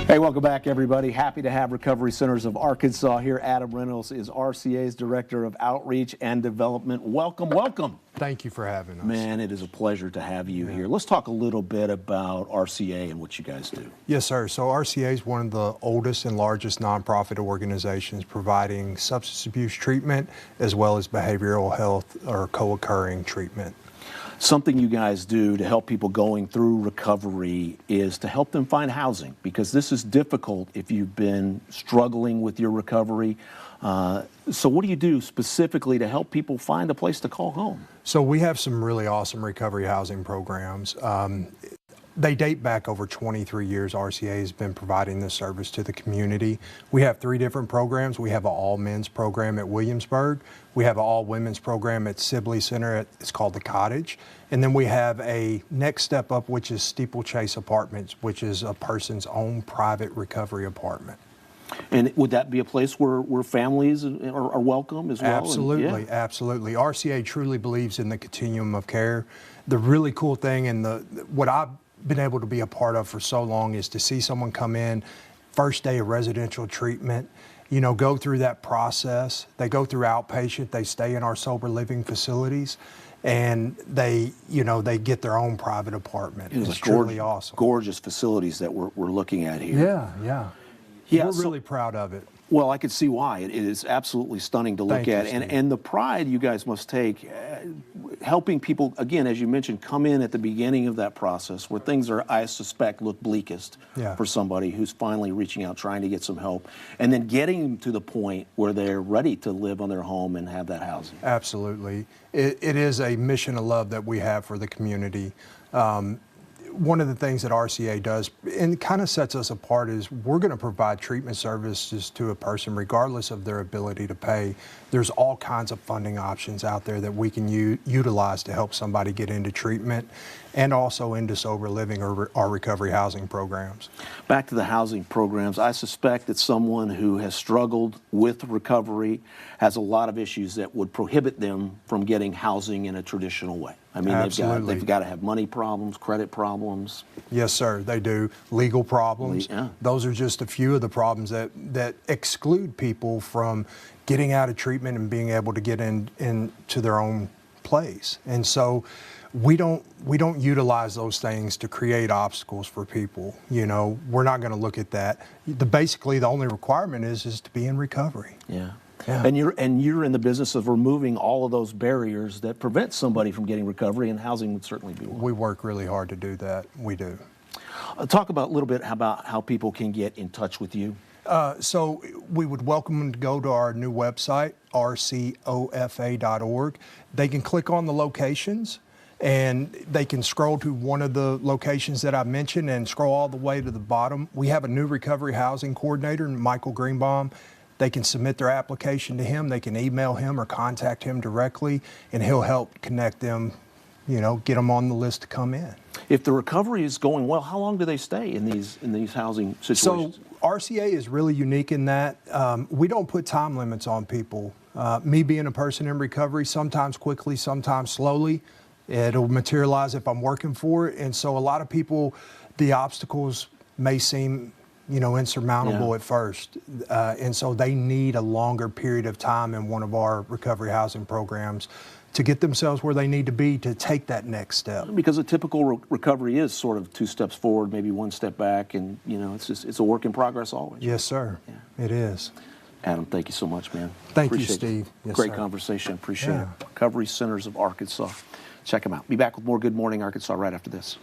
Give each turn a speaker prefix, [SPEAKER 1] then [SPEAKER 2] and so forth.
[SPEAKER 1] Hey, welcome back, everybody. Happy to have Recovery Centers of Arkansas here. Adam Reynolds is RCA's Director of Outreach and Development. Welcome, welcome.
[SPEAKER 2] Thank you for having us.
[SPEAKER 1] Man, it is a pleasure to have you here. Let's talk a little bit about RCA and what you guys do.
[SPEAKER 2] Yes, sir. So RCA is one of the oldest and largest nonprofit organizations providing substance abuse treatment as well as behavioral health or co-occurring treatment.
[SPEAKER 1] Something you guys do to help people going through recovery is to help them find housing, because this is difficult if you've been struggling with your recovery. So what do you do specifically to help people find a place to call home?
[SPEAKER 2] So we have some really awesome recovery housing programs. They date back over 23 years. RCA has been providing this service to the community. We have 3 different programs. We have an all-men's program at Williamsburg. We have an all-women's program at Sibley Center. It's called The Cottage. And then we have a next step up, which is Steeplechase Apartments, which is a person's own private recovery apartment.
[SPEAKER 1] And would that be a place where families are welcome as well?
[SPEAKER 2] Absolutely, absolutely. RCA truly believes in the continuum of care. The really cool thing and what I've been able to be a part of for so long is to see someone come in, first day of residential treatment, go through that process. They go through outpatient, they stay in our sober living facilities, and they get their own private apartment. It's truly awesome.
[SPEAKER 1] Gorgeous facilities that we're looking at here.
[SPEAKER 2] Yeah. We're really proud of it.
[SPEAKER 1] Well, I could see why. It is absolutely stunning to look at. And the pride you guys must take, helping people, again, as you mentioned, come in at the beginning of that process where things are, I suspect, look bleakest for somebody who's finally reaching out, trying to get some help, and then getting them to the point where they're ready to live on their home and have that housing.
[SPEAKER 2] Absolutely. It is a mission of love that we have for the community. One of the things that RCA does, and kind of sets us apart, is we're going to provide treatment services to a person regardless of their ability to pay. There's all kinds of funding options out there that we can utilize to help somebody get into treatment and also into sober living or our recovery housing programs.
[SPEAKER 1] Back to the housing programs, I suspect that someone who has struggled with recovery has a lot of issues that would prohibit them from getting housing in a traditional way. I mean, they've got to have money problems, credit problems.
[SPEAKER 2] Yes, sir, they do. Legal problems. Those are just a few of the problems that exclude people from getting out of treatment and being able to get into their own place. And so we don't utilize those things to create obstacles for people. We're not going to look at that. Basically, the only requirement is to be in recovery.
[SPEAKER 1] Yeah. And you're in the business of removing all of those barriers that prevent somebody from getting recovery, and housing would certainly be one.
[SPEAKER 2] We work really hard to do that. We do.
[SPEAKER 1] Talk about a little bit about how people can get in touch with you.
[SPEAKER 2] So we would welcome them to go to our new website, rcofa.org. They can click on the locations, and they can scroll to one of the locations that I mentioned and scroll all the way to the bottom. We have a new recovery housing coordinator, Michael Greenbaum. They can submit their application to him. They can email him or contact him directly, and he'll help connect them, get them on the list to come in.
[SPEAKER 1] If the recovery is going well, how long do they stay in these housing situations?
[SPEAKER 2] So RCA is really unique in that we don't put time limits on people. Me being a person in recovery, sometimes quickly, sometimes slowly. It'll materialize if I'm working for it. And so a lot of people, the obstacles may seem insurmountable at first. And so they need a longer period of time in one of our recovery housing programs to get themselves where they need to be to take that next step.
[SPEAKER 1] Because a typical recovery is sort of 2 steps forward, maybe 1 step back, and it's a work in progress always.
[SPEAKER 2] Yes, sir. It is.
[SPEAKER 1] Adam, thank you so much, man.
[SPEAKER 2] Thank you, Steve.
[SPEAKER 1] Yes, Great conversation. Appreciate it. Recovery Centers of Arkansas. Check them out. Be back with more Good Morning Arkansas right after this.